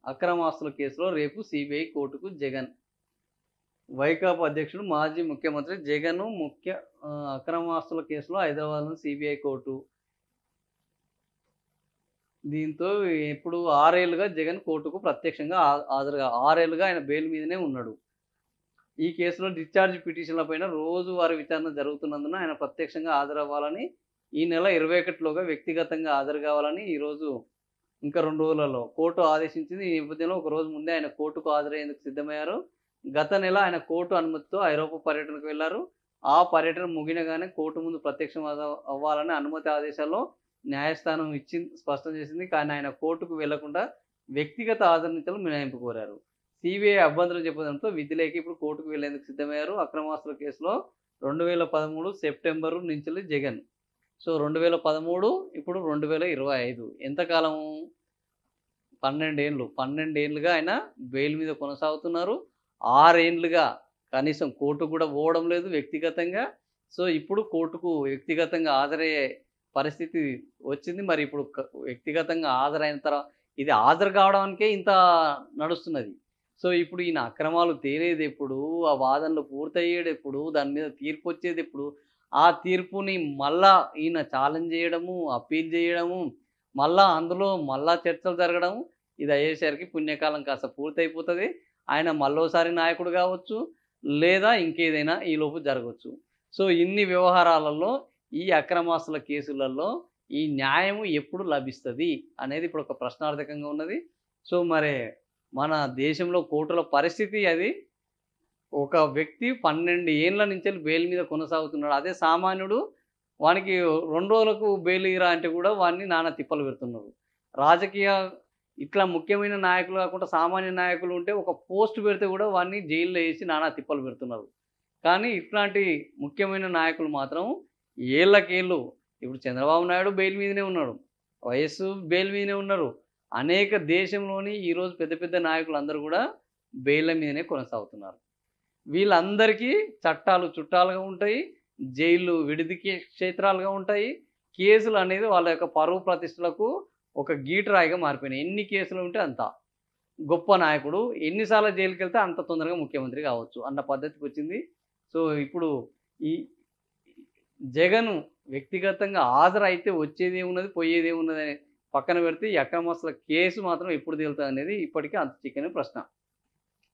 అక్రమాస్తుల కేసులో రేపు సిబిఐ కోర్టుకు జగన్. వైకాపా అధ్యక్షుడు, మాజీ ముఖ్యమంత్రి జగన్ అక్రమాస్తుల కేసులో హైదరాబాద్‌లోని సిబిఐ కోర్టు. దీంతో ఇప్పుడు 6 ఏళ్లుగా జగన్ కోర్టుకు ప్రత్యక్షంగా హాజరుగా 6 ఏళ్లుగా ఆయన బెయిల్ మీదనే ఉన్నాడు. ఈ కేసులో డిశ్చార్జ్ పిటిషన్‌లపైన రోజువారీ విచారణ జరుగుతున్నందున ఆయన ప్రత్యక్షంగా హాజరవ్వాలని, ఈ నెల 21లోగా వ్యక్తిగతంగా హాజరు కావాలని ఈరోజు ఇంకా 2 రోజులలో కోర్టు ఆదేశించింది. ఈ నేపథ్యంలో ఒక రోజు ముందే ఆయన కోర్టుకు హాజరయ్యేందుకు సిద్ధమయ్యారు. గత నెల ఆయన కోర్టు అనుమతితో ఐరోపా పర్యటనకు వెళ్లారు. ఆ పర్యటన ముగియగానే కోర్టు ముందు ప్రత్యక్షం అవ్వాలని అనుమతి ఆదేశాల్లో న్యాయస్థానం స్పష్టం చేసింది. కానీ ఆయన కోర్టుకు వెళ్లకుండా వ్యక్తిగత హాజరు మినహాయింపు కోరారు. సిబిఐ అభ్యంతరం చెప్పడంతో విధి లేక ఇప్పుడు కోర్టుకు వెళ్లేందుకు సిద్ధమయ్యారు. అక్రమాస్తుల కేసులో 2013 సెప్టెంబరు నుంచి జగన్. సో 2013 ఇప్పుడు 2025 ఎంతకాలం? 12 ఏళ్ళు. 12 ఏళ్లుగా ఆయన బెయిల్ మీద కొనసాగుతున్నారు. 6 ఏళ్లుగా కనీసం కోర్టుకు కూడా పోవడం లేదు వ్యక్తిగతంగా. సో ఇప్పుడు కోర్టుకు వ్యక్తిగతంగా హాజరయ్యే పరిస్థితి వచ్చింది. మరి ఇప్పుడు వ్యక్తిగతంగా హాజరైన తర్వాత ఇది హాజరు కావడానికే ఇంత నడుస్తున్నది. సో ఇప్పుడు ఈయన అక్రమాలు తేలేదెప్పుడు? ఆ వాదనలు పూర్తయ్యేదెప్పుడు? దాని మీద తీర్పొచ్చేదెప్పుడు? ఆ తీర్పుని మళ్ళా ఈయన ఛాలెంజ్ చేయడము, అప్పీల్ చేయడము, అందులో చర్చలు జరగడం, ఇది అయ్యేసరికి పుణ్యకాలం కాస్త పూర్తయిపోతది. ఆయన మళ్ళోసారి నాయకుడు కావచ్చు, లేదా ఇంకేదైనా ఈలోపు జరగొచ్చు. సో ఇన్ని వ్యవహారాలలో ఈ అక్రమాస్తుల కేసులలో ఈ న్యాయం ఎప్పుడు లభిస్తది అనేది ఇప్పుడు ఒక ప్రశ్నార్థకంగా ఉన్నది. సో మరి మన దేశంలో కోర్టుల పరిస్థితి అది. ఒక వ్యక్తి 12 ఏండ్ల నుంచెల్లి బెయిల్ మీద కొనసాగుతున్నాడు. అదే సామాన్యుడు వానికి 2 రోజులకు బెయిల్ ఇయ్యరా అంటే కూడా వాడిని నానా తిప్పలు పెడుతున్నారు. రాజకీయ ఇట్లా ముఖ్యమైన నాయకులు కాకుండా సామాన్య నాయకులు ఉంటే ఒక పోస్ట్ పెడితే కూడా వాడిని జైల్లో ఏసి నానా తిప్పలు పెడుతున్నారు. కానీ ఇట్లాంటి ముఖ్యమైన నాయకులు మాత్రం ఏళ్ళకేళ్ళు ఇప్పుడు చంద్రబాబు నాయుడు బెయిల్ మీదనే ఉన్నాడు. వైఎస్ బెయిల్ మీదనే ఉన్నారు. అనేక దేశంలోని ఈరోజు పెద్ద పెద్ద నాయకులందరూ కూడా బెయిల్ల మీదనే కొనసాగుతున్నారు. వీళ్ళందరికీ చట్టాలు చుట్టాలుగా ఉంటాయి. జైళ్ళు విడిది క్షేత్రాలుగా ఉంటాయి. కేసులు అనేది వాళ్ళ యొక్క పరువు ప్రతిష్టలకు ఒక గీటురాయిగా మారిపోయినాయి. ఎన్ని కేసులు ఉంటే అంత గొప్ప నాయకుడు. ఎన్నిసార్లు జైలుకెళ్తే అంత తొందరగా ముఖ్యమంత్రి కావచ్చు అన్న పద్ధతికొచ్చింది. సో ఇప్పుడు ఈ జగన్ వ్యక్తిగతంగా హాజరైతే వచ్చేదేమున్నది, పోయేదేమున్నదని పక్కన పెడితే ఈ అక్రమాస్తుల కేసు మాత్రం ఎప్పుడు తేలుతదనేది ఇప్పటికీ అంతు చిక్కని ప్రశ్న.